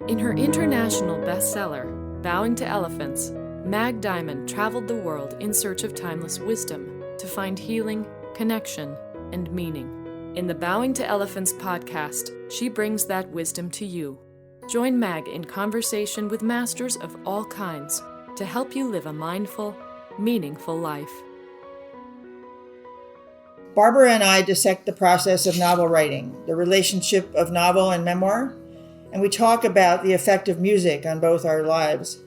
In her international bestseller, Bowing to Elephants, Mag Diamond traveled the world in search of timeless wisdom to find healing, connection, and meaning. In the Bowing to Elephants podcast, she brings that wisdom to you. Join Mag in conversation with masters of all kinds to help you live a mindful, meaningful life. Barbara and I dissect the process of novel writing, the relationship of novel and memoir, and we talk about the effect of music on both our lives.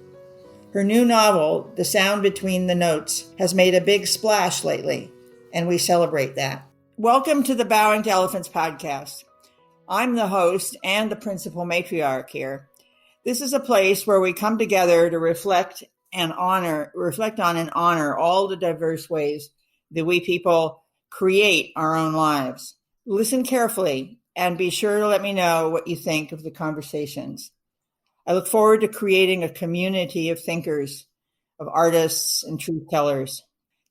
Her new novel, The Sound Between the Notes, has made a big splash lately, and we celebrate that. Welcome to the Bowing to Elephants podcast. I'm the host and the principal matriarch here. This is a place where we come together to reflect on and honor all the diverse ways that we people create our own lives. Listen carefully and be sure to let me know what you think of the conversations. I look forward to creating a community of thinkers, of artists and truth tellers.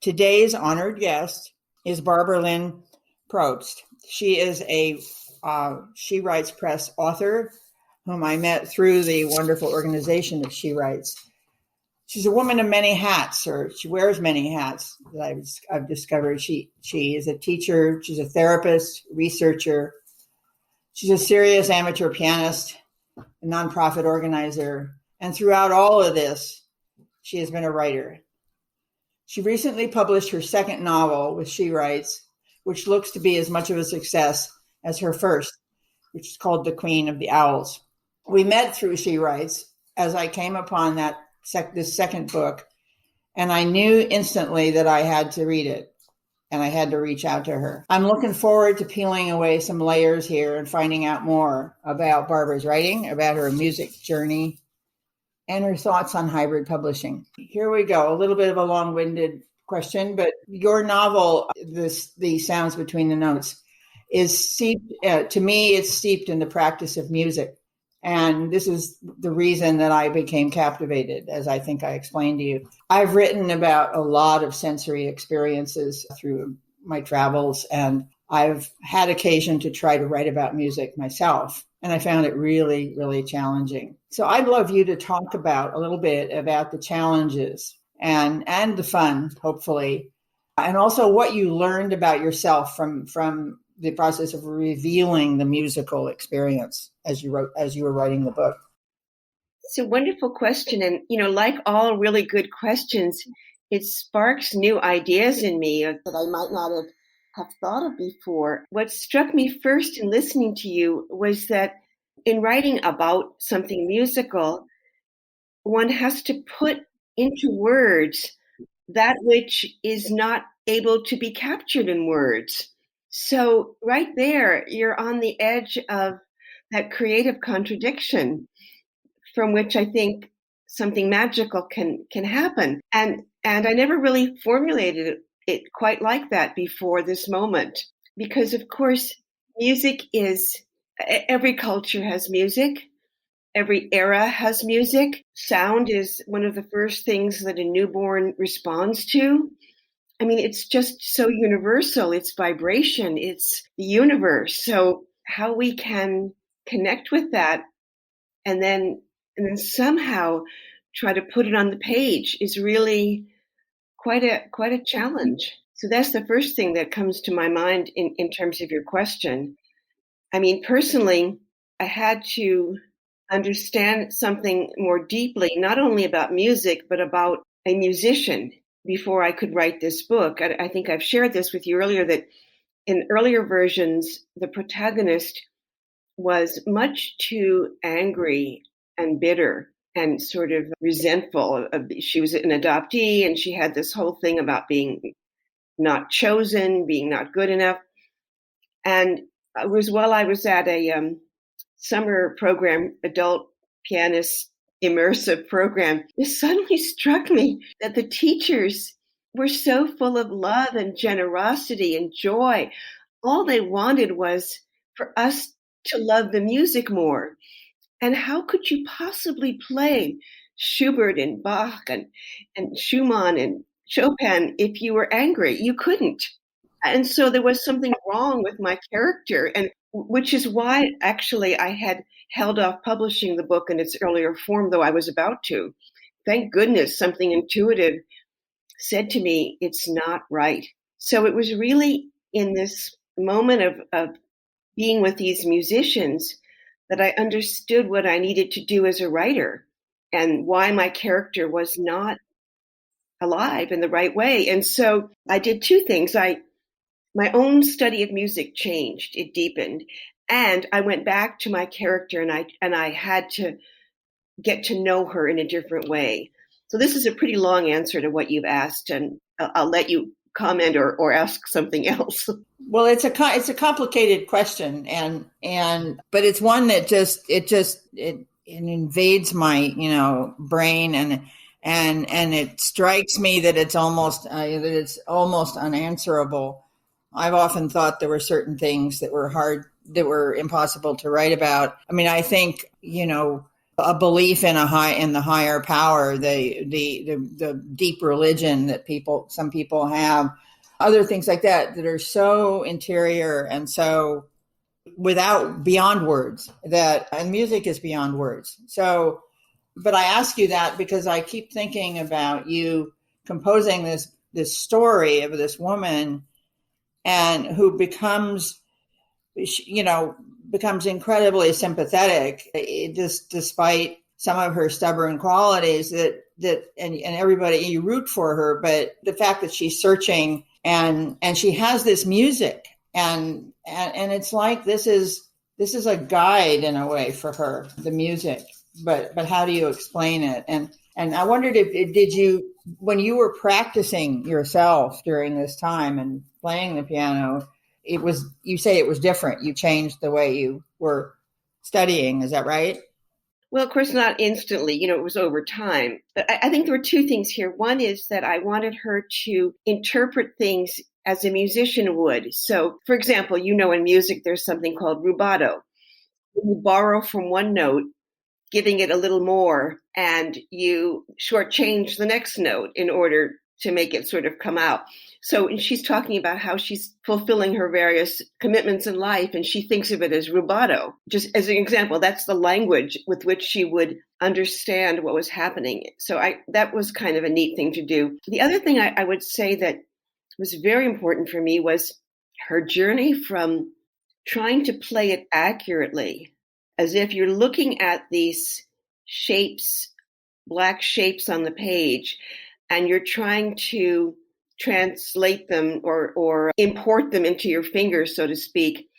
Today's honored guest is Barbara Lynn Probst. She is a She Writes Press author whom I met through the wonderful organization of She Writes. She's a woman of many hats, or she wears many hats that I've discovered. She is a teacher, she's a therapist, researcher. She's a serious amateur pianist, a nonprofit organizer, and throughout all of this, she has been a writer. She recently published her second novel with She Writes, which looks to be as much of a success as her first, which is called The Queen of the Owls. We met through She Writes as I came upon this second book, and I knew instantly that I had to read it, and I had to reach out to her. I'm looking forward to peeling away some layers here and finding out more about Barbara's writing, about her music journey, and her thoughts on hybrid publishing. Here we go, a little bit of a long-winded question, but your novel, The Sounds Between the Notes, is steeped, to me, it's steeped in the practice of music. And this is the reason that I became captivated, as I think I explained to you. I've written about a lot of sensory experiences through my travels, and I've had occasion to try to write about music myself. And I found it really, really challenging. So I'd love you to talk about a little bit about the challenges and the fun, hopefully, and also what you learned about yourself from the process of revealing the musical experience as you were writing the book. It's a wonderful question. And, like all really good questions, it sparks new ideas in me that I might not have thought of before. What struck me first in listening to you was that in writing about something musical, one has to put into words that which is not able to be captured in words. So right there, you're on the edge of that creative contradiction from which I think something magical can happen. And I never really formulated it quite like that before this moment, because of course, every culture has music. Every era has music. Sound is one of the first things that a newborn responds to. I mean, it's just so universal. It's vibration. It's the universe. So how we can connect with that and then somehow try to put it on the page is really quite a challenge. So that's the first thing that comes to my mind in terms of your question. I mean, personally, I had to understand something more deeply, not only about music, but about a musician before I could write this book. I think I've shared this with you earlier, that in earlier versions, the protagonist was much too angry and bitter and sort of resentful. She was an adoptee, and she had this whole thing about being not chosen, being not good enough. And it was while I was at a summer program, adult pianist immersive program, it suddenly struck me that the teachers were so full of love and generosity and joy. All they wanted was for us to love the music more. And how could you possibly play Schubert and Bach and Schumann and Chopin if you were angry? You couldn't. And so there was something wrong with my character, and which is why actually I had held off publishing the book in its earlier form, though I was about to. Thank goodness something intuitive said to me, it's not right. So it was really in this moment of being with these musicians that I understood what I needed to do as a writer and why my character was not alive in the right way. And so I did two things. My own study of music changed, it deepened, and I went back to my character and I had to get to know her in a different way. So this is a pretty long answer to what you've asked, and I'll let you comment or ask something else. Well, it's a complicated question, but it's one that it invades my brain, and it strikes me that it's almost unanswerable. I've often thought there were certain things that were impossible to write about. I mean, I think a belief in the higher power, the deep religion that some people have, other things like that are so interior and so beyond words, and music is beyond words. So, but I ask you that because I keep thinking about you composing this story of this woman and who becomes incredibly sympathetic, despite some of her stubborn qualities and everybody, you root for her, but the fact that she's searching and she has this music and it's like this is a guide in a way for her, the music, but how do you explain it? And I wondered if when you were practicing yourself during this time and playing the piano, you say it was different. You changed the way you were studying. Is that right? Well, of course, not instantly. It was over time. But I think there were two things here. One is that I wanted her to interpret things as a musician would. So, for example, in music, there's something called rubato. You borrow from one note, giving it a little more, and you shortchange the next note in order to make it sort of come out. So she's talking about how she's fulfilling her various commitments in life, and she thinks of it as rubato. Just as an example, that's the language with which she would understand what was happening. So that was kind of a neat thing to do. The other thing I would say that was very important for me was her journey from trying to play it accurately, as if you're looking at these shapes, black shapes on the page, and you're trying to translate them or import them into your fingers, so to speak,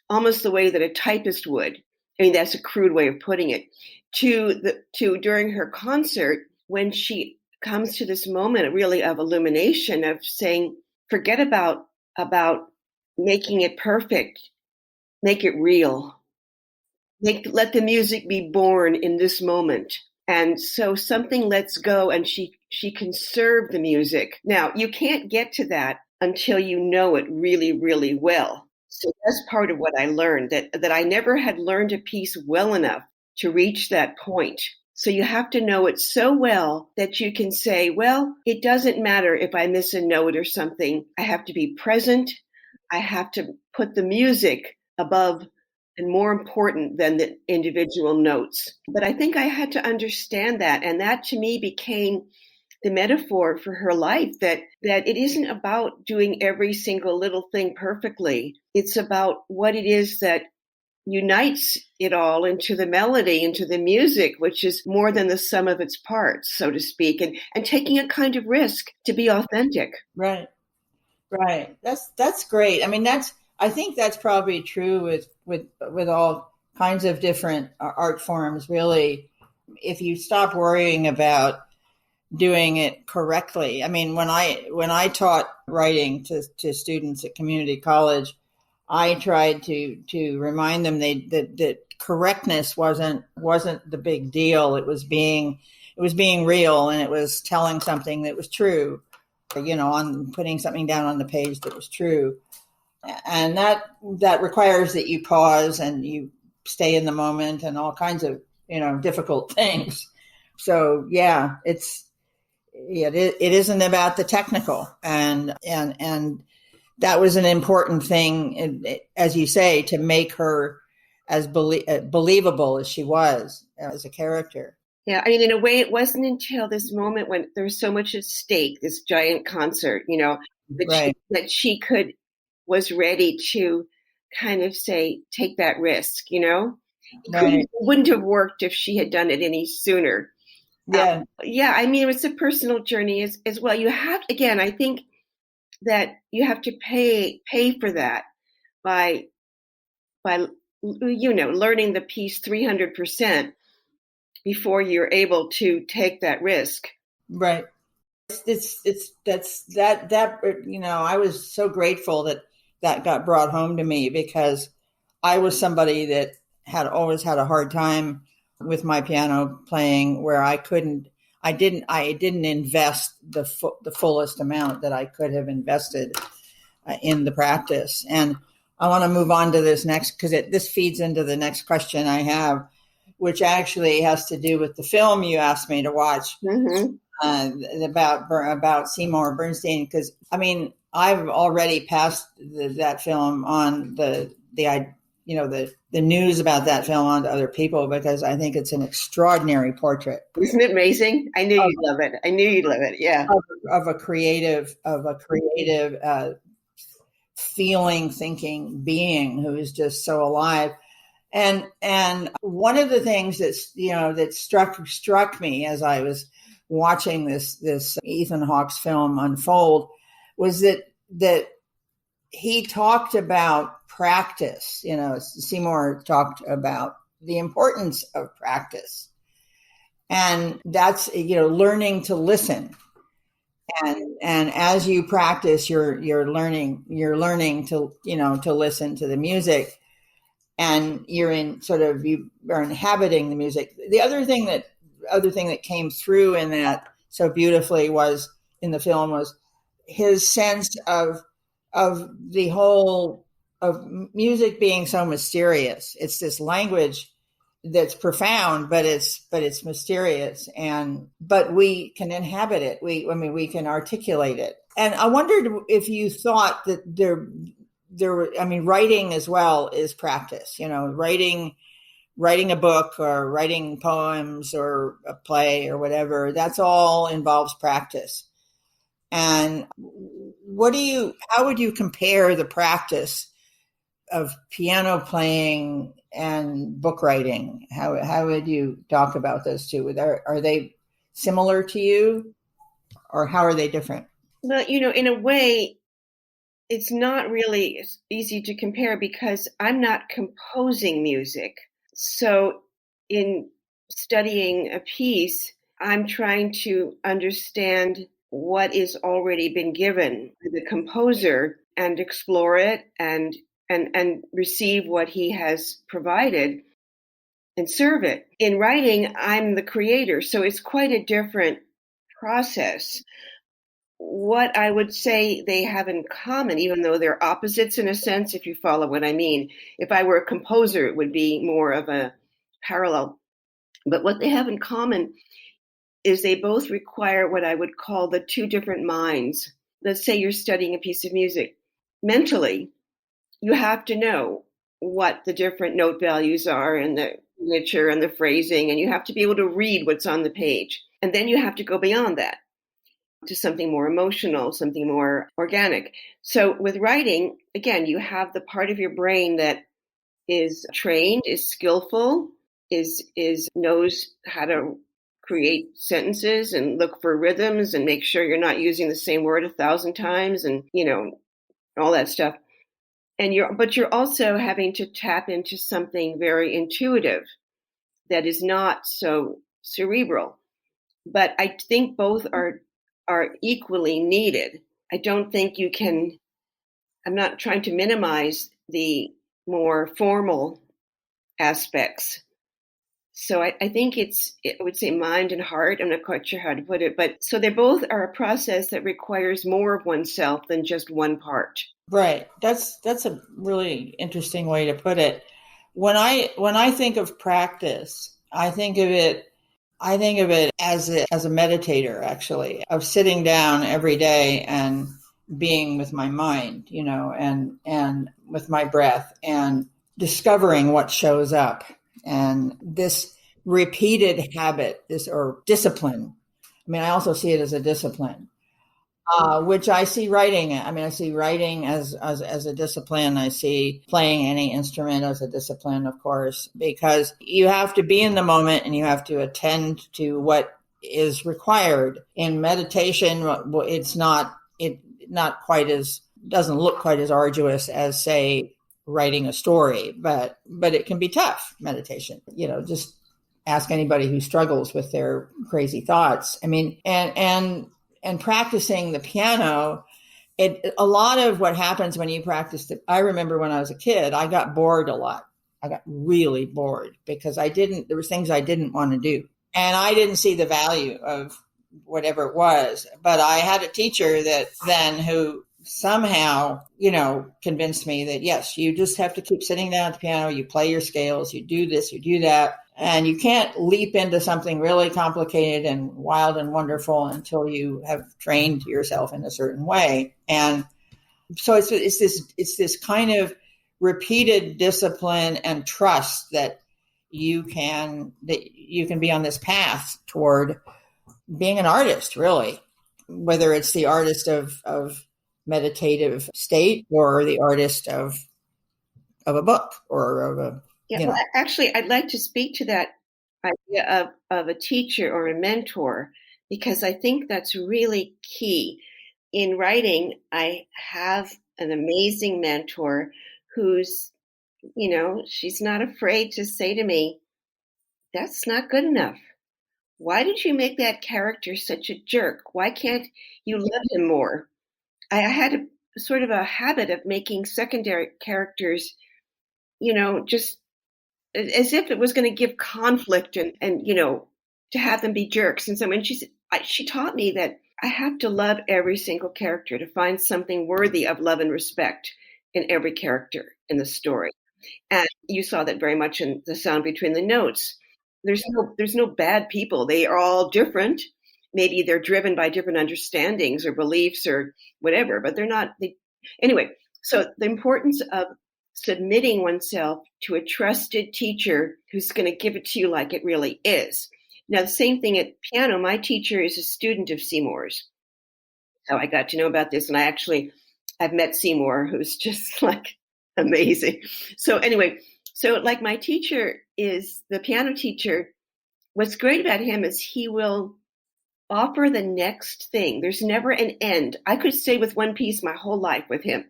almost the way that a typist would. I mean, that's a crude way of putting it. To during her concert, when she comes to this moment really of illumination, of saying, forget about making it perfect, make it real. Let the music be born in this moment. And so something lets go and she can serve the music. Now, you can't get to that until you know it really, really well. So that's part of what I learned, that I never had learned a piece well enough to reach that point. So you have to know it so well that you can say, well, it doesn't matter if I miss a note or something. I have to be present. I have to put the music above and more important than the individual notes. But I think I had to understand that. And that to me became the metaphor for her life, that it isn't about doing every single little thing perfectly. It's about what it is that unites it all into the melody, into the music, which is more than the sum of its parts, so to speak, and taking a kind of risk to be authentic. Right. That's great. I mean, I think that's probably true with all kinds of different art forms, really. If you stop worrying about doing it correctly. I mean, when I taught writing to students at community college, I tried to remind them that correctness wasn't the big deal. It was being real, and it was telling something that was true, on putting something down on the page that was true. And that requires that you pause and you stay in the moment and all kinds of, difficult things. So yeah, it isn't about the technical, and that was an important thing, as you say, to make her as believable as she was as a character. Yeah, I mean, in a way, it wasn't until this moment when there was so much at stake, this giant concert, Right. that she was ready to kind of say, take that risk, Right. It wouldn't have worked if she had done it any sooner. Yeah. Yeah, I mean, it's a personal journey as well. You have, again, I think that you have to pay for that by learning the piece 300% before you're able to take that risk. Right. I was so grateful that got brought home to me, because I was somebody that had always had a hard time with my piano playing, where I didn't invest the fullest amount that I could have invested in the practice. And I want to move on to this next, because this feeds into the next question I have, which actually has to do with the film you asked me to watch. Mm-hmm. About Seymour Bernstein, because I mean, I've already passed that film on the news about that film on to other people, because I think it's an extraordinary portrait. Isn't it amazing? I knew you'd love it. Yeah, of a creative feeling, thinking being who is just so alive. And one of the things that struck me as I was watching this Ethan Hawke's film unfold was that he talked about practice. Seymour talked about the importance of practice, and that's learning to listen. And as you practice, you're learning to to listen to the music, and you are inhabiting the music. The other thing that came through in that so beautifully was in the film was his sense of the whole of music being so mysterious. It's this language that's profound, but it's mysterious, but we can inhabit it. We can articulate it. And I wondered if you thought that writing as well is practice. Writing a book or writing poems or a play or whatever, that's all involves practice. And how would you compare the practice of piano playing and book writing? How would you talk about those two? Are they similar to you, or how are they different? Well, in a way, it's not really easy to compare because I'm not composing music. So in studying a piece, I'm trying to understand what is already been given to the composer and explore it and receive what he has provided and serve it. In writing, I'm the creator, so it's quite a different process. What I would say they have in common, even though they're opposites in a sense, if you follow what I mean. If I were a composer, it would be more of a parallel. But what they have in common is they both require what I would call the two different minds. Let's say you're studying a piece of music. Mentally, you have to know what the different note values are and the signature and the phrasing, and you have to be able to read what's on the page. And then you have to go beyond that to something more emotional, something more organic. So with writing, again, you have the part of your brain that is trained, is skillful, knows how to create sentences and look for rhythms and make sure you're not using the same word 1,000 times and, all that stuff. But you're also having to tap into something very intuitive that is not so cerebral. But I think both are equally needed. I don't think I'm not trying to minimize the more formal aspects. So I think I would say mind and heart. I'm not quite sure how to put it, but so they both are a process that requires more of oneself than just one part. Right. That's a really interesting way to put it. When I think of practice, I think of it as a meditator, actually, of sitting down every day and being with my mind, and with my breath, and discovering what shows up. And this repeated habit, or discipline. I mean, I also see it as a discipline, which I see writing. I mean, I see writing as a discipline. I see playing any instrument as a discipline, of course, because you have to be in the moment and you have to attend to what is required. In meditation, doesn't look quite as arduous as, say, writing a story, but it can be tough, meditation. Just ask anybody who struggles with their crazy thoughts. I mean, and practicing the piano, a lot of what happens when you practice I remember when I was a kid, I got bored a lot. I got really bored because there was things I didn't want to do. And I didn't see the value of whatever it was. But I had a teacher who somehow, convinced me that, yes, you just have to keep sitting down at the piano, you play your scales, you do this, you do that. And you can't leap into something really complicated and wild and wonderful until you have trained yourself in a certain way. And so it's this kind of repeated discipline and trust that you can be on this path toward being an artist, really, whether it's the artist of meditative state or the artist of a book or of a. Yeah, well, actually, I'd like to speak to that idea of a teacher or a mentor, because I think that's really key. In writing, I have an amazing mentor who's, she's not afraid to say to me, that's not good enough. Why did you make that character such a jerk? Why can't you love him more? I had a sort of a habit of making secondary characters, just as if it was going to give conflict and to have them be jerks. And so when she taught me that I have to love every single character to find something worthy of love and respect in every character in the story. And you saw that very much in The Sound Between the Notes. There's no bad people. They are all different. Maybe they're driven by different understandings or beliefs or whatever, but they're not. Anyway, so the importance of submitting oneself to a trusted teacher who's going to give it to you like it really is. Now, the same thing at piano. My teacher is a student of Seymour's. So I got to know about this, and I've met Seymour, who's just like amazing. So anyway, like my teacher is the piano teacher. What's great about him is he will offer the next thing. There's never an end. I could stay with one piece my whole life with him,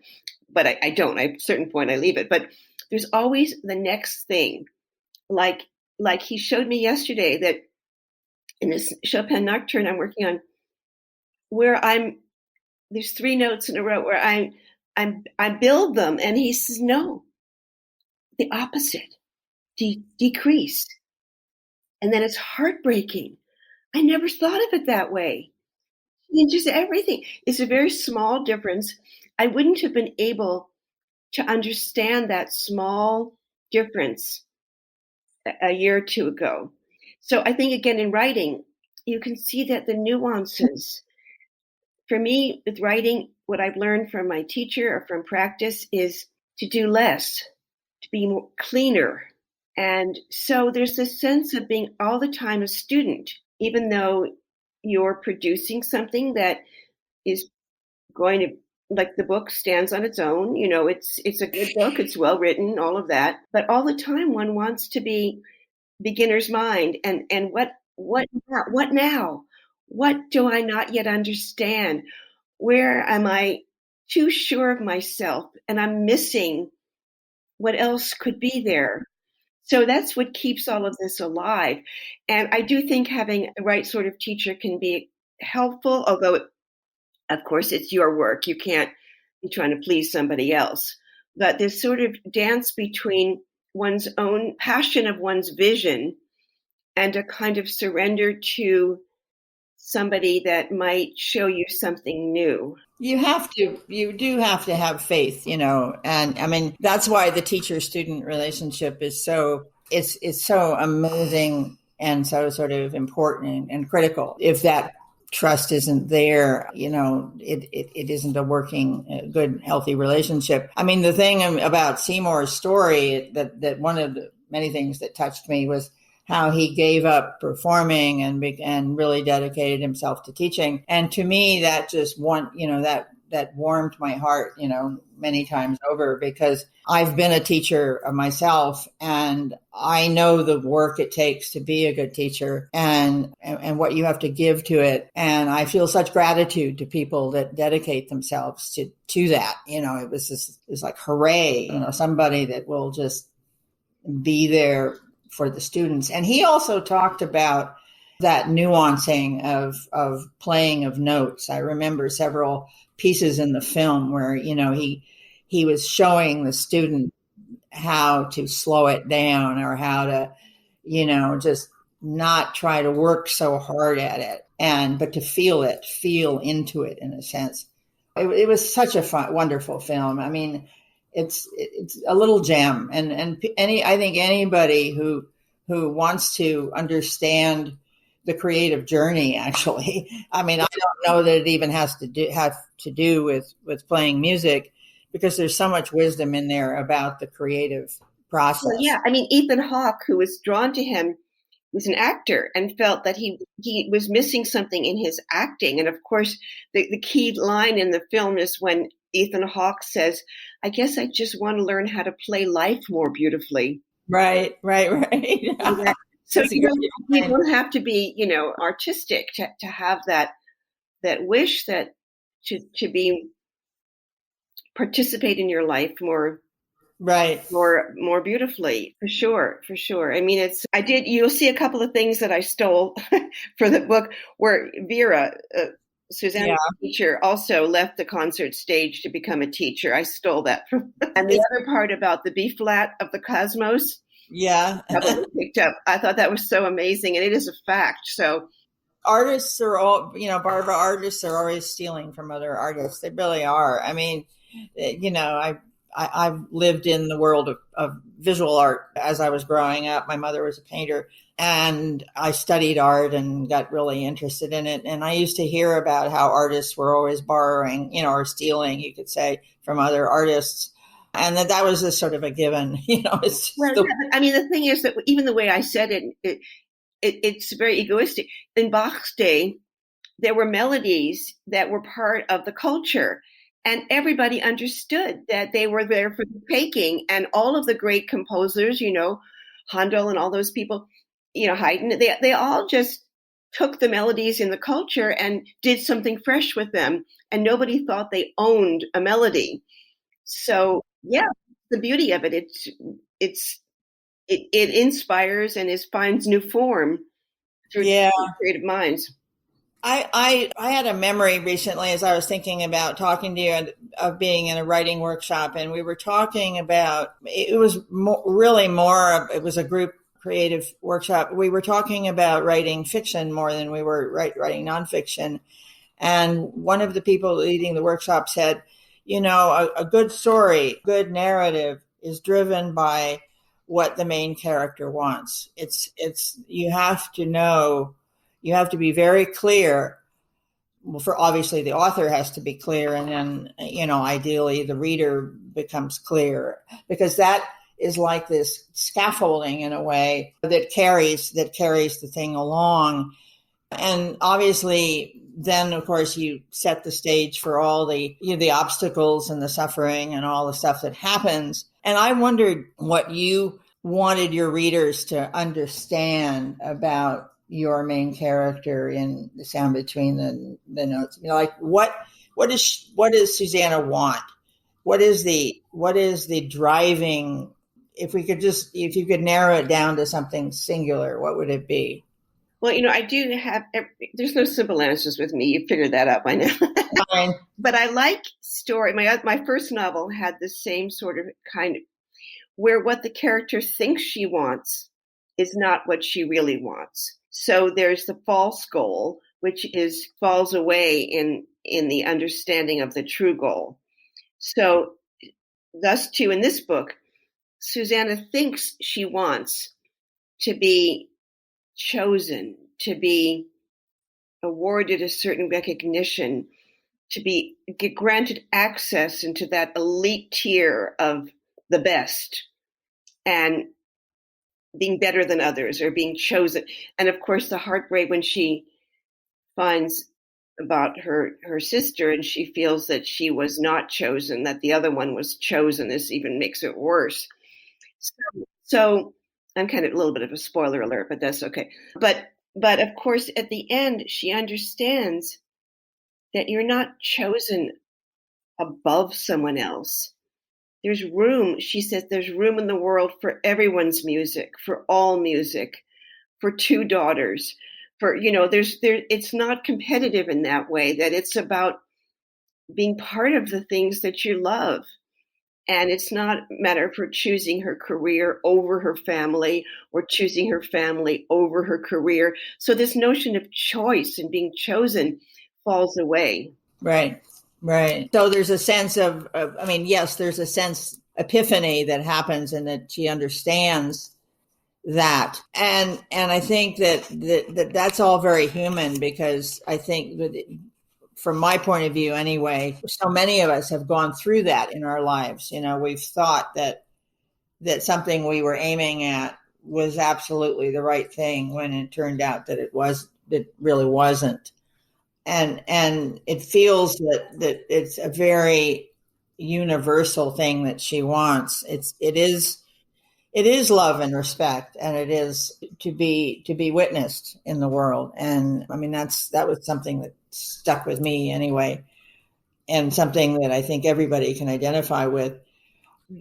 but I don't. At a certain point, I leave it. But there's always the next thing. Like he showed me yesterday that in this Chopin Nocturne I'm working on, where there's 3 notes in a row where I build them, and he says, no, the opposite, decrease. And then it's heartbreaking. I never thought of it that way. Just everything. It's a very small difference. I wouldn't have been able to understand that small difference a year or two ago. So I think, again, in writing, you can see that the nuances. For me, with writing, what I've learned from my teacher or from practice is to do less, to be more cleaner. And so there's this sense of being all the time a student, even though you're producing something that is going to, like the book stands on its own. It's a good book. It's well written, all of that. But all the time one wants to be beginner's mind. And what now? What do I not yet understand? Where am I too sure of myself and I'm missing what else could be there? So that's what keeps all of this alive. And I do think having the right sort of teacher can be helpful, although, of course, it's your work. You can't be trying to please somebody else. But this sort of dance between one's own passion of one's vision and a kind of surrender to somebody that might show you something new. You do have to have faith, and I mean, that's why the teacher-student relationship is it's so amazing and so sort of important and critical. If that trust isn't there, it isn't a working, good, healthy relationship. I mean, the thing about Seymour's story that one of the many things that touched me was how he gave up performing and really dedicated himself to teaching. And to me, that just that warmed my heart, many times over, because I've been a teacher myself, and I know the work it takes to be a good teacher and what you have to give to it. And I feel such gratitude to people that dedicate themselves to that. It was like, hooray, somebody that will just be there for the students. And he also talked about that nuancing of playing of notes. I remember several pieces in the film where, he was showing the student how to slow it down, or how to, just not try to work so hard at it, but to feel into it in a sense. It was such a wonderful film. I mean, it's a little gem, and I think anybody who wants to understand the creative journey, actually. I mean, I don't know that it even have to do with playing music, because there's so much wisdom in there about the creative process. Well, yeah, I mean, Ethan Hawke, who was drawn to him, was an actor and felt that he was missing something in his acting. And of course, the key line in the film is when Ethan Hawke says, "I guess I just want to learn how to play life more beautifully." Right. So you don't have to be, artistic to have that wish that to be participate in your life more. Right. More beautifully, for sure. I mean, you'll see a couple of things that I stole for the book, where Vera, Susanna's teacher, also left the concert stage to become a teacher. I stole that from, and the other part about the B flat of the cosmos. Yeah. Picked up. I thought that was so amazing, and it is a fact. So artists are all, Barbara, artists are always stealing from other artists. They really are. I mean, I've lived in the world of visual art as I was growing up. My mother was a painter, and I studied art and got really interested in it. And I used to hear about how artists were always borrowing, or stealing, you could say, from other artists. And that was a sort of a given, I mean, the thing is that even the way I said it's very egoistic. In Bach's day, there were melodies that were part of the culture. And everybody understood that they were there for the taking. And all of the great composers, Handel and all those people, Haydn, they all just took the melodies in the culture and did something fresh with them. And nobody thought they owned a melody. So, yeah, the beauty of it, it inspires and finds new form through creative minds. I had a memory recently, as I was thinking about talking to you, of being in a writing workshop, and we were talking about, it was it was a group creative workshop. We were talking about writing fiction more than we were writing nonfiction. And one of the people leading the workshop said, a good story, good narrative is driven by what the main character wants. You have to be very clear. Well, for obviously the author has to be clear, and then, ideally the reader becomes clear, because that is like this scaffolding in a way that carries the thing along. And obviously then, of course, you set the stage for all the obstacles and the suffering and all the stuff that happens. And I wondered what you wanted your readers to understand about your main character in The Sound Between the Notes. Like what does Susanna want? What is the driving? If you could narrow it down to something singular, what would it be? Well, I do have, there's no simple answers with me. You figured that out by now. Fine. But I like story. My first novel had the same sort of kind of, where what the character thinks she wants is not what she really wants. So there's the false goal, which falls away in the understanding of the true goal. So thus too in this book, Susanna thinks she wants to be chosen, to be awarded a certain recognition, to get granted access into that elite tier of the best and being better than others or being chosen. And of course, the heartbreak when she finds about her sister and she feels that she was not chosen, that the other one was chosen. This even makes it worse. So I'm kind of a little bit of a spoiler alert, but that's okay. But of course, at the end, she understands that you're not chosen above someone else. There's room, she says, there's room in the world for everyone's music, for all music, for two daughters, for, it's not competitive in that way, that it's about being part of the things that you love. And it's not a matter of her choosing her career over her family or choosing her family over her career. So this notion of choice and being chosen falls away. Right. So there's a sense of yes, there's a sense epiphany that happens and that she understands that. And I think that's all very human, because I think that from my point of view anyway, so many of us have gone through that in our lives. We've thought that something we were aiming at was absolutely the right thing when it turned out that it really wasn't. And it feels that it's a very universal thing that she wants. It is love and respect, and it is to be witnessed in the world. And I mean, that was something that stuck with me anyway, and something that I think everybody can identify with.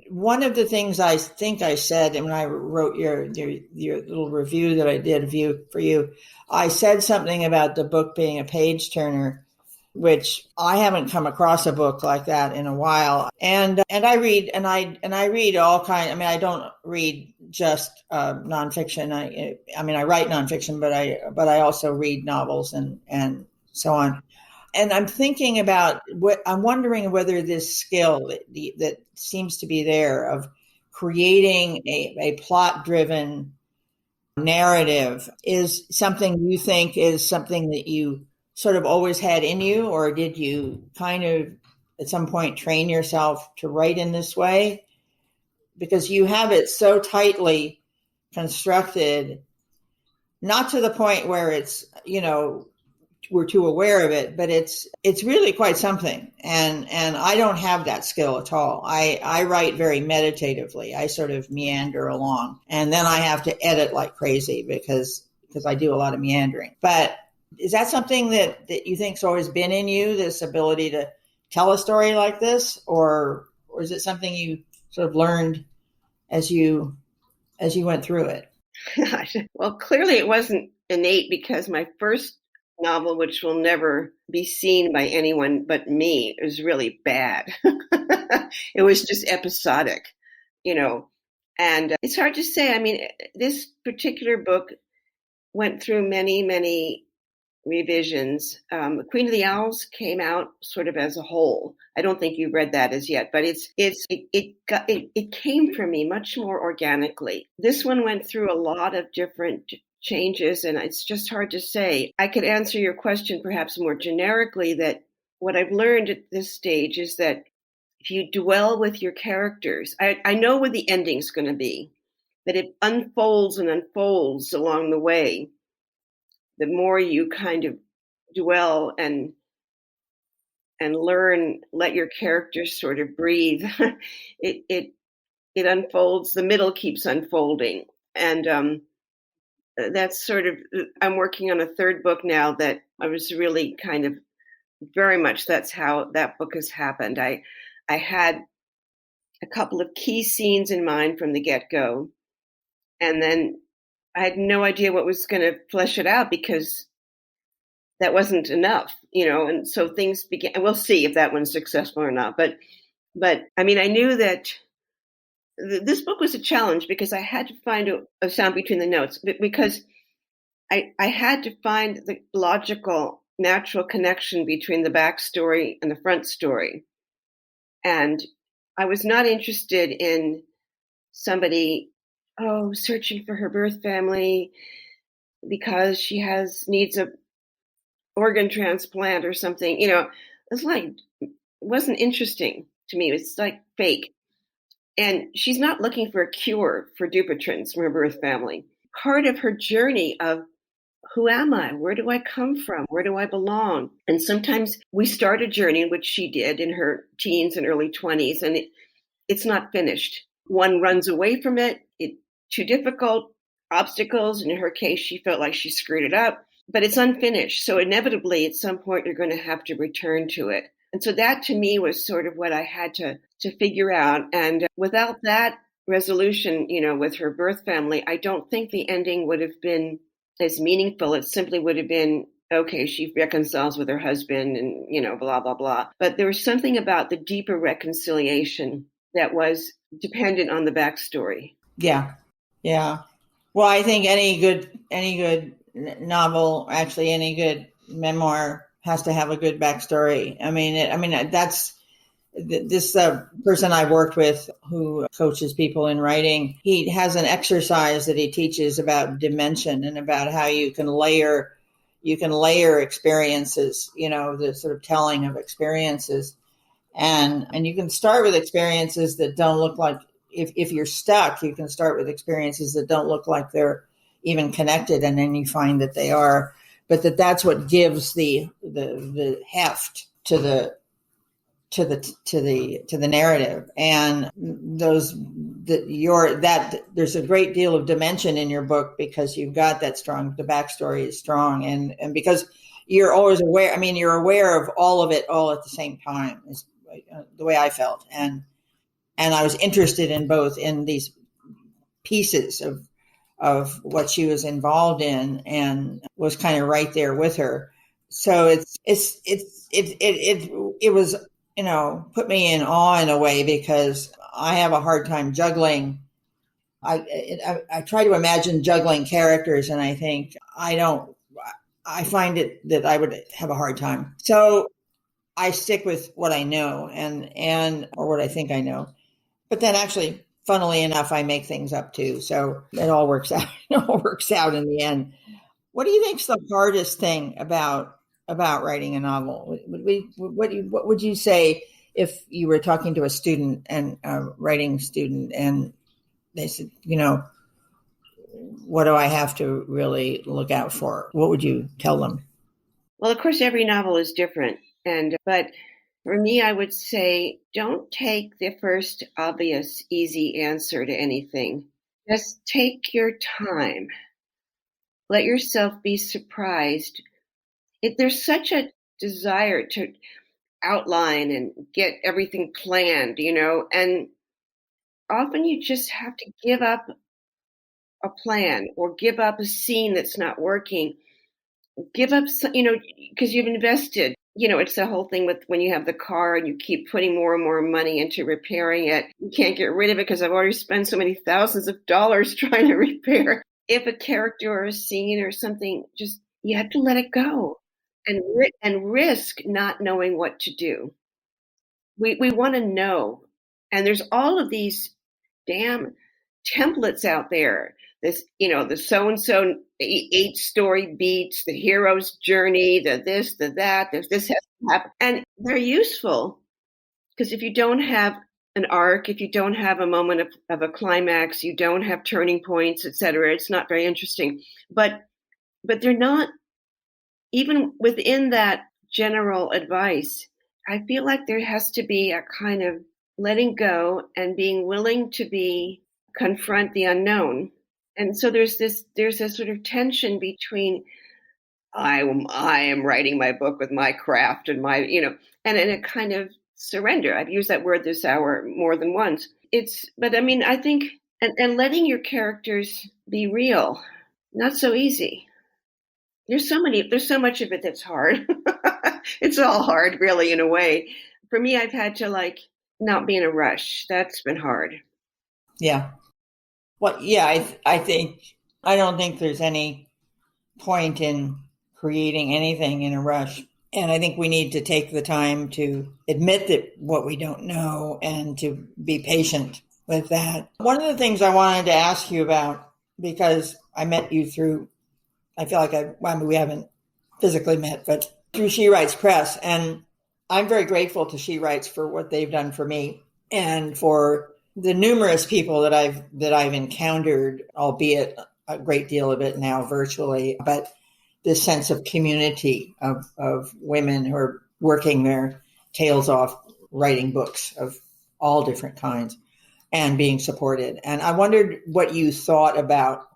One of the things I think I said, and when I wrote your little review that I did for you, I said something about the book being a page turner, which I haven't come across a book like that in a while. And I read all kinds. I mean, I don't read just nonfiction. I write nonfiction, but I also read novels and so on. And I'm thinking about I'm wondering whether this skill that seems to be there of creating a plot-driven narrative is something you think is something that you sort of always had in you, or did you kind of at some point train yourself to write in this way? Because you have it so tightly constructed, not to the point where it's, we're too aware of it, but it's really quite something. And I don't have that skill at all. I write very meditatively. I sort of meander along, and then I have to edit like crazy because I do a lot of meandering. But is that something that you think's always been in you, this ability to tell a story like this, or is it something you sort of learned as you went through it? Well, clearly it wasn't innate, because my first novel, which will never be seen by anyone but me, is really bad. It was just episodic, and it's hard to say. I mean, this particular book went through many, many revisions. Queen of the Owls came out sort of as a whole. I don't think you've read that as yet, but it came from me much more organically. This one went through a lot of different changes, and it's just hard to say. I could answer your question perhaps more generically, that what I've learned at this stage is that if you dwell with your characters, I know what the ending's going to be, that it unfolds and unfolds along the way. The more you kind of dwell and learn, let your characters sort of breathe, it unfolds. The middle keeps unfolding, and that's sort of. I'm working on a third book now that I was really kind of very much. That's how that book has happened. I had a couple of key scenes in mind from the get-go, and then I had no idea what was going to flesh it out, because that wasn't enough, and so things began. We'll see if that one's successful or not. But I mean, I knew that this book was a challenge, because I had to find a sound between the notes, because I had to find the logical, natural connection between the backstory and the front story. And I was not interested in somebody, searching for her birth family because she needs a organ transplant or something. You know, it's like, it wasn't interesting to me. It's like fake. And she's not looking for a cure for Dupuytren's from her birth family. Part of her journey of who am I? Where do I come from? Where do I belong? And sometimes we start a journey, which she did in her teens and early 20s, and it's not finished. One runs away from it. It's too difficult, obstacles. And in her case, she felt like she screwed it up, but it's unfinished. So inevitably, at some point, you're going to have to return to it. And so that to me was sort of what I had to figure out. And without that resolution, you know, with her birth family, I don't think the ending would have been as meaningful. It simply would have been, okay, she reconciles with her husband and, you know, blah, blah, blah. But there was something about the deeper reconciliation that was dependent on the backstory. Yeah. Yeah. Well, I think any good novel, actually any good memoir, has to have a good backstory. I mean, that's this person I worked with who coaches people in writing. He has an exercise that he teaches about dimension and about how you can layer experiences, you know, the sort of telling of experiences. And you can start with experiences that don't look like, if you're stuck, you can start with experiences that don't look like they're even connected, and then you find that they are. But that's what gives the heft to the narrative. And there's a great deal of dimension in your book because you've got that strong, the backstory is strong, and because you're always aware. I mean, you're aware of all of it all at the same time, is the way I felt. And I was interested in both, in these pieces of what she was involved in, and was kind of right there with her. So it was, you know, put me in awe in a way, because I have a hard time juggling. I try to imagine juggling characters, and I think I find it that I would have a hard time. So I stick with what I know and or what I think I know. But then actually, funnily enough, I make things up too. So it all works out. It all works out in the end. What do you think's the hardest thing about writing a novel? What would you say if you were talking to a student, and a writing student, and they said, you know, what do I have to really look out for? What would you tell them? Well, of course, every novel is different. But for me, I would say, don't take the first obvious, easy answer to anything. Just take your time. Let yourself be surprised. There's such a desire to outline and get everything planned, you know, and often you just have to give up a plan or give up a scene that's not working. Give up, you know, because you've invested. You know, it's the whole thing with when you have the car and you keep putting more and more money into repairing it. You can't get rid of it because I've already spent so many thousands of dollars trying to repair. If a character or a scene or something, just, you have to let it go and risk not knowing what to do. We want to know. And there's all of these damn templates out there. This, you know, the so-and-so 8-story beats, the hero's journey, the this, the that, this has to happen. And they're useful because if you don't have an arc, if you don't have a moment of a climax, you don't have turning points, etc., it's not very interesting. But they're not, even within that general advice, I feel like there has to be a kind of letting go and being willing to confront the unknown. And so there's a sort of tension between I am writing my book with my craft and my, you know, and a kind of surrender. I've used that word this hour more than once. But I mean, I think, and letting your characters be real, not so easy. There's so much of it that's hard. It's all hard, really, in a way. For me, I've had to not be in a rush. That's been hard. Yeah. Well, yeah, I don't think there's any point in creating anything in a rush. And I think we need to take the time to admit that what we don't know and to be patient with that. One of the things I wanted to ask you about, because I met you through, I feel like we haven't physically met, but through She Writes Press. And I'm very grateful to She Writes for what they've done for me and for the numerous people that I've encountered, albeit a great deal of it now virtually, but this sense of community of women who are working their tails off writing books of all different kinds and being supported. And I wondered what you thought about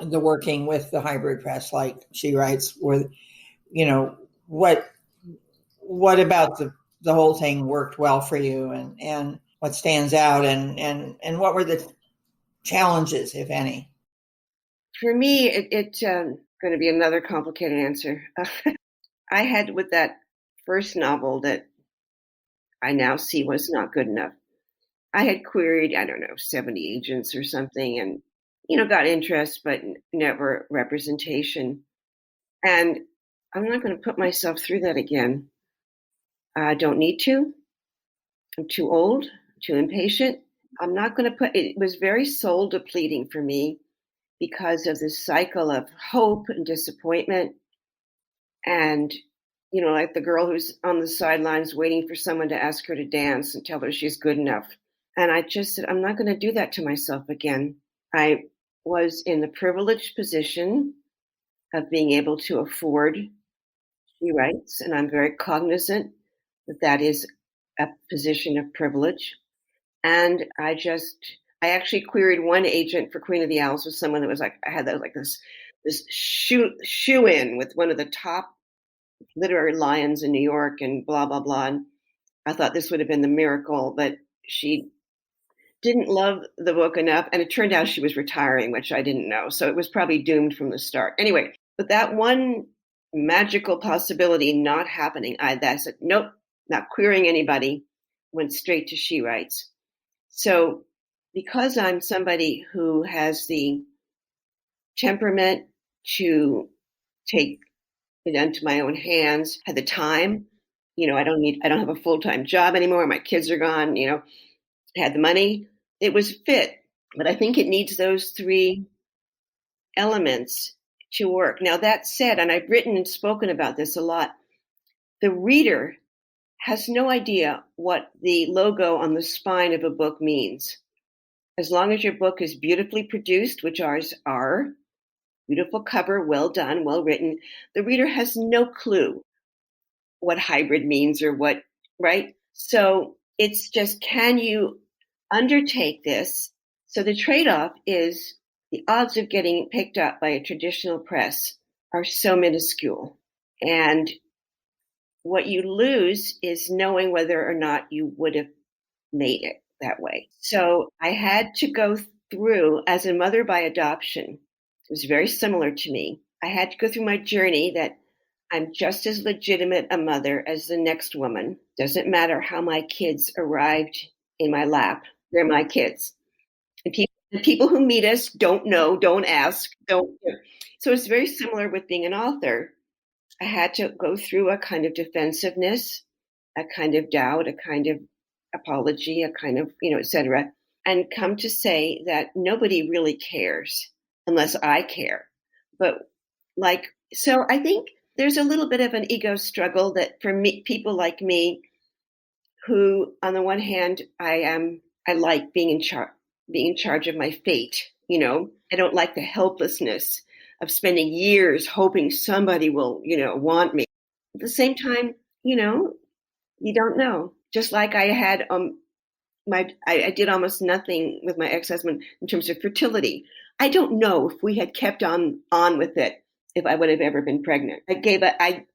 the working with the hybrid press like She Writes, with, you know, what about the whole thing worked well for you, and what stands out, and what were the challenges, if any? For me, it's going to be another complicated answer. I had, with that first novel that I now see was not good enough, I had queried, 70 agents or something, and, got interest, but never representation. And I'm not going to put myself through that again. I don't need to. I'm too old, too impatient. I'm not going to it was very soul depleting for me because of this cycle of hope and disappointment. And, like the girl who's on the sidelines waiting for someone to ask her to dance and tell her she's good enough. And I just said, I'm not going to do that to myself again. I was in the privileged position of being able to afford She Writes, and I'm very cognizant that that is a position of privilege. And I actually queried one agent for Queen of the Owls with someone that was like, I had this shoe in with one of the top literary lions in New York and blah, blah, blah. And I thought this would have been the miracle, but she didn't love the book enough. And it turned out she was retiring, which I didn't know. So it was probably doomed from the start. Anyway, but that one magical possibility not happening, I said, nope, not querying anybody, went straight to She Writes. So because I'm somebody who has the temperament to take it into my own hands, had the time, I don't have a full-time job anymore. My kids are gone, had the money, it was fit. But I think it needs those three elements to work. Now, that said, and I've written and spoken about this a lot, the reader has no idea what the logo on the spine of a book means. As long as your book is beautifully produced, which ours are, beautiful cover, well done, well written, the reader has no clue what hybrid means or what, right? So it's just, can you undertake this? So the trade-off is the odds of getting picked up by a traditional press are so minuscule. And what you lose is knowing whether or not you would have made it that way. So I had to go through, as a mother by adoption, it was very similar to me. I had to go through my journey that I'm just as legitimate a mother as the next woman. Doesn't matter how my kids arrived in my lap. They're my kids. And people who meet us don't know, don't ask, don't. So it's very similar with being an author. I had to go through a kind of defensiveness, a kind of doubt, a kind of apology, a kind of, et cetera, and come to say that nobody really cares unless I care. But so I think there's a little bit of an ego struggle that for me, people like me, who on the one hand, I like being in charge of my fate. I don't like the helplessness of spending years hoping somebody will, want me. At the same time, you don't know. Just like I had, I did almost nothing with my ex-husband in terms of fertility. I don't know if we had kept on with it, if I would have ever been pregnant. I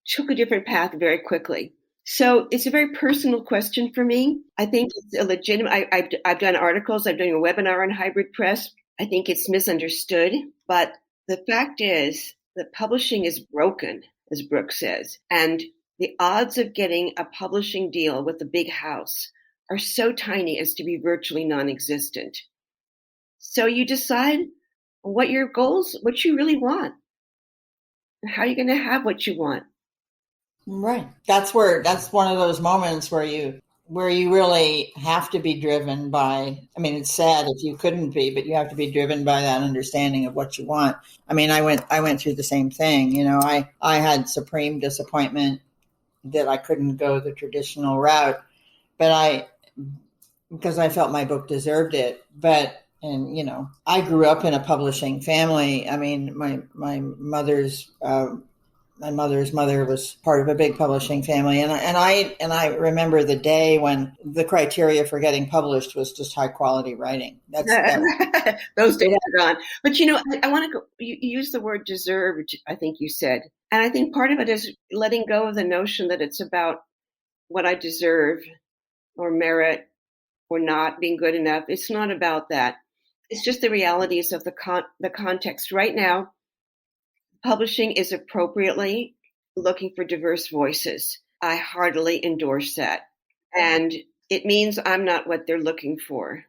took a different path very quickly. So it's a very personal question for me. I think it's a legitimate, I've done articles, I've done a webinar on hybrid press. I think it's misunderstood, but the fact is that publishing is broken, as Brooke says, and the odds of getting a publishing deal with a big house are so tiny as to be virtually non-existent. So you decide what your goals, what you really want, and how you're going to have what you want. Right. That's one of those moments where you where you really have to be driven by, I mean, it's sad if you couldn't be, but you have to be driven by that understanding of what you want. I mean, I went through the same thing. I had supreme disappointment that I couldn't go the traditional route, but because I felt my book deserved it. And I grew up in a publishing family. I mean, my mother's mother was part of a big publishing family, and I remember the day when the criteria for getting published was just high quality writing. Those days are gone. But I want to go. You use the word deserved, I think you said, and I think part of it is letting go of the notion that it's about what I deserve or merit or not being good enough. It's not about that. It's just the realities of the context right now. Publishing is appropriately looking for diverse voices. I heartily endorse that. And it means I'm not what they're looking for.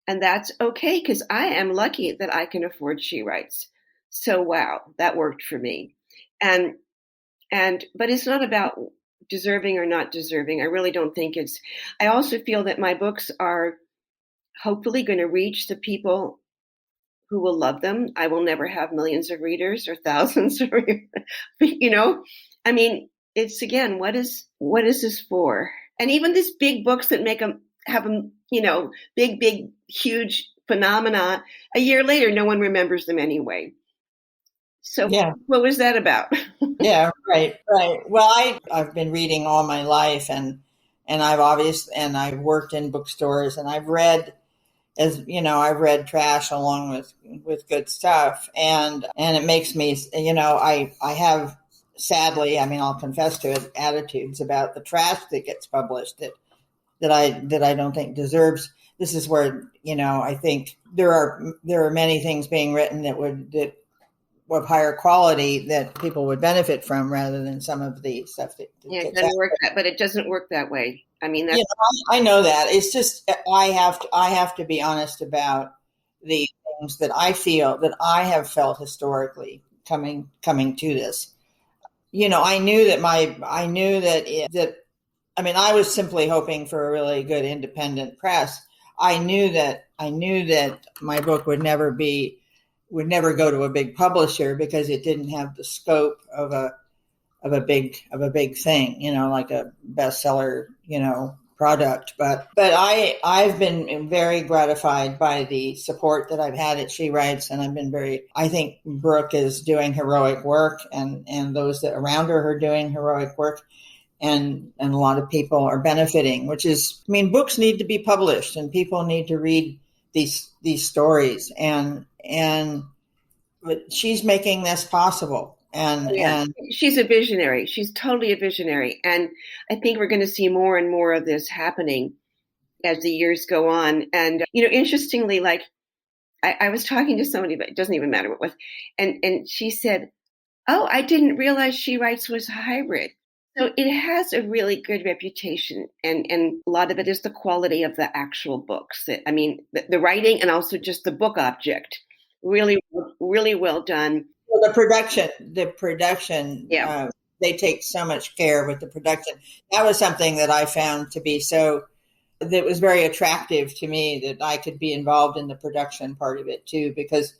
And that's okay, because I am lucky that I can afford She Writes. So wow, that worked for me. But it's not about deserving or not deserving. I really don't think I also feel that my books are hopefully going to reach the people who will love them. I will never have millions of readers or thousands, I mean, it's again, what is this for? And even these big books that have them, big, huge phenomena, a year later, no one remembers them anyway. So yeah. What was that about? Yeah, right. Well, I've been reading all my life, and I've worked in bookstores, and I've read, I've read trash along with good stuff, and it makes me, I have, sadly, I mean, I'll confess to it, attitudes about the trash that gets published that I don't think deserves. This is where, I think there are many things being written that of higher quality that people would benefit from, rather than some of the stuff that it doesn't work but it doesn't work that way. I mean, I know that. It's just I have to be honest about the things that I feel that I have felt historically coming to this. I knew that I mean, I was simply hoping for a really good independent press. I knew that my book would never go to a big publisher, because it didn't have the scope of a big thing, like a bestseller, product. But I've been very gratified by the support that I've had at She Writes, and I think Brooke is doing heroic work, and those that around her are doing heroic work, and a lot of people are benefiting, which is, I mean, books need to be published, and people need to read these stories, and but she's making this possible. And she's a visionary. She's totally a visionary. And I think we're going to see more and more of this happening as the years go on. And, interestingly, like I was talking to somebody, but it doesn't even matter what it was. And she said, oh, I didn't realize She Writes was hybrid. So it has a really good reputation. And a lot of it is the quality of the actual books. The writing, and also just the book object. Really, really well done. Well, the production, yeah. They take so much care with the production. That was something that I found to be that was very attractive to me, that I could be involved in the production part of it too, because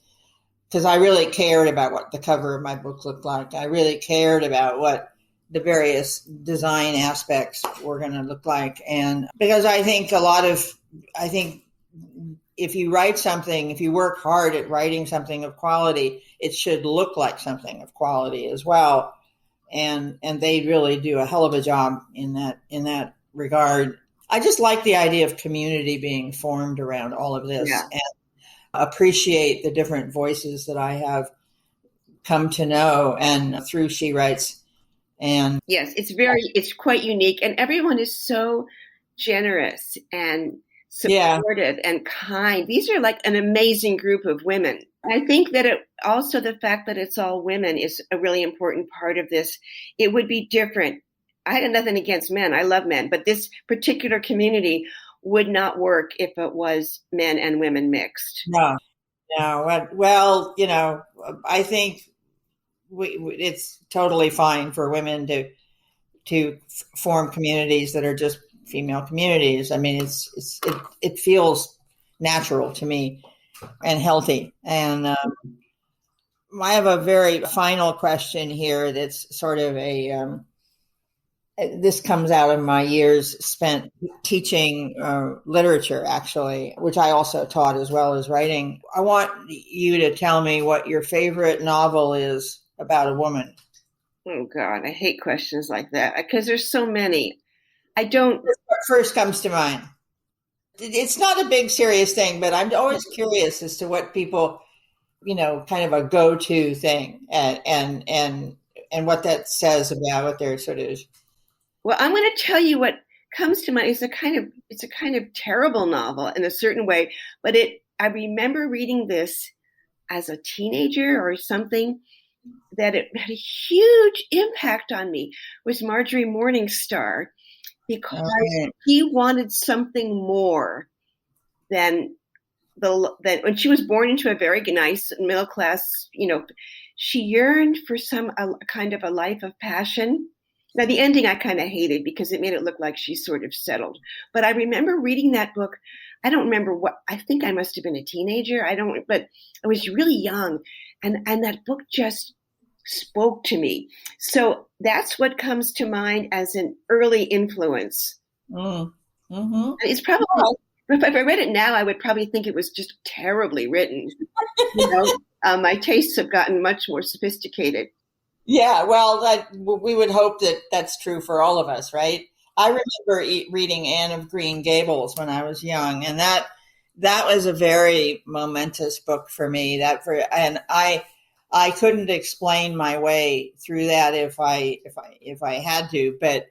I really cared about what the cover of my book looked like. I really cared about what the various design aspects were going to look like. And because I think if you write something, if you work hard at writing something of quality, it should look like something of quality as well. And they really do a hell of a job in that regard. I just like the idea of community being formed around all of this, and appreciate the different voices that I have come to know and through She Writes. And yes, it's quite unique, and everyone is so generous and supportive and kind. These are like an amazing group of women. I think that also the fact that it's all women is a really important part of this. It would be different. I had nothing against men. I love men, but this particular community would not work if it was men and women mixed. No. Well, I think it's totally fine for women to form communities that are just female communities. I mean, it feels natural to me and healthy. And I have a very final question here that's sort of this comes out of my years spent teaching literature, actually, which I also taught as well as writing. I want you to tell me what your favorite novel is about a woman. Oh, God, I hate questions like that because there's so many. I don't. What first comes to mind? It's not a big, serious thing, but I'm always curious as to what people, kind of a go-to thing and what that says about what they're sort of. Well, I'm going to tell you what comes to mind. It's a kind of terrible novel in a certain way, but I remember reading this as a teenager or something, that it had a huge impact on me, was Marjorie Morningstar, because he wanted something more than when she was born into a very nice middle class, she yearned for some kind of a life of passion. Now, the ending I kind of hated because it made it look like she sort of settled. But I remember reading that book. I don't remember I think I must have been a teenager. But I was really young. And that book just spoke to me. So that's what comes to mind as an early influence. Mm-hmm. It's probably, if I read it now, I would probably think it was just terribly written. My tastes have gotten much more sophisticated. Yeah, well, we would hope that that's true for all of us, right? I remember reading Anne of Green Gables when I was young, and that was a very momentous book for me. And I couldn't explain my way through that if I had to, but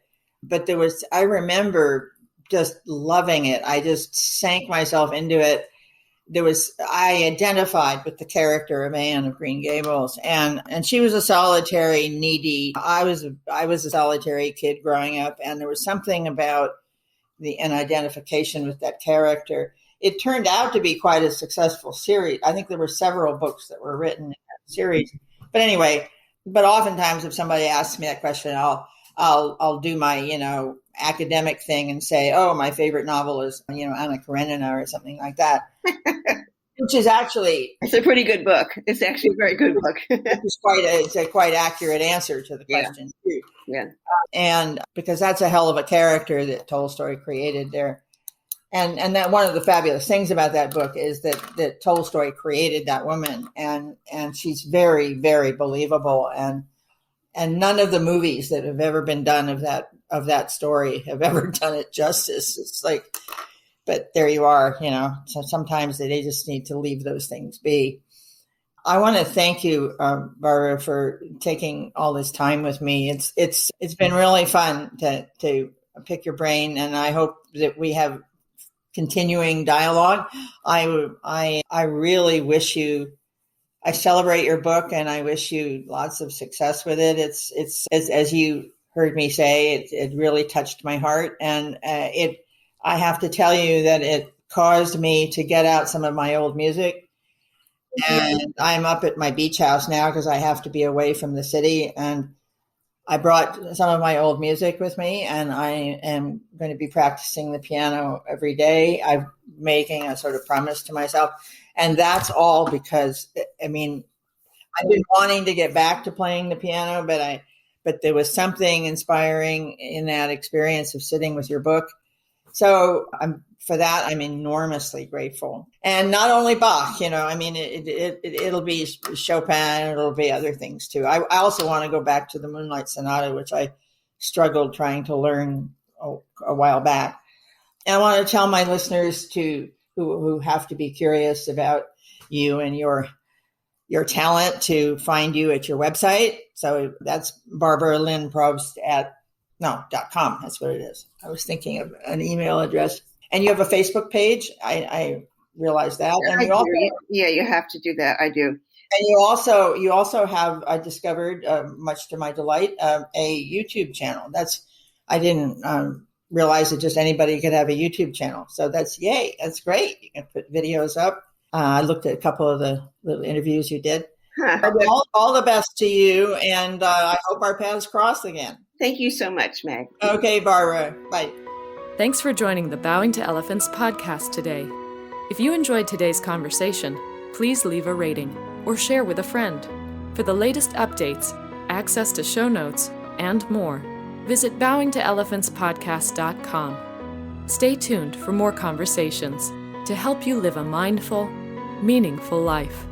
I remember just loving it. I just sank myself into it. I identified with the character of Anne of Green Gables, and she was a solitary, needy. I was a solitary kid growing up, and there was something about an identification with that character. It turned out to be quite a successful series. I think there were several books that were written in that series. But anyway, oftentimes if somebody asks me that question, I'll do my academic thing and say, oh, my favorite novel is Anna Karenina or something like that, which is actually it's a pretty good book. It's actually a very good book. It's a quite accurate answer to the question too. Yeah, and because that's a hell of a character that Tolstoy created there. And that one of the fabulous things about that book is that Tolstoy created that woman, and she's very, very believable, and none of the movies that have ever been done of that story have ever done it justice. It's like, but there you are, so sometimes they just need to leave those things be. I want to thank you, Barbara, for taking all this time with me. It's been really fun to pick your brain, and I hope that we have continuing dialogue. I really wish you. I celebrate your book, and I wish you lots of success with it. It's as you heard me say, it really touched my heart, and I have to tell you that it caused me to get out some of my old music. And I'm up at my beach house now because I have to be away from the city, and I brought some of my old music with me, and I am going to be practicing the piano every day. I'm making a sort of promise to myself. And that's all because, I've been wanting to get back to playing the piano, but there was something inspiring in that experience of sitting with your book. So for that, I'm enormously grateful. And not only Bach, it'll be Chopin, it'll be other things too. I also want to go back to the Moonlight Sonata, which I struggled trying to learn a while back. And I want to tell my listeners who have to be curious about you and your talent to find you at your website. So that's BarbaraLynnProbst.com. That's what it is. I was thinking of an email address. And you have a Facebook page. I realized that. And you have to do that. I do. And you also have, I discovered, much to my delight, a YouTube channel. I didn't realize that just anybody could have a YouTube channel. So that's yay. That's great. You can put videos up. I looked at a couple of the little interviews you did. All the best to you. And I hope our paths cross again. Thank you so much, Meg. Okay, Barbara. Bye. Thanks for joining the Bowing to Elephants podcast today. If you enjoyed today's conversation, please leave a rating or share with a friend. For the latest updates, access to show notes, and more, visit bowingtoelephantspodcast.com. Stay tuned for more conversations to help you live a mindful, meaningful life.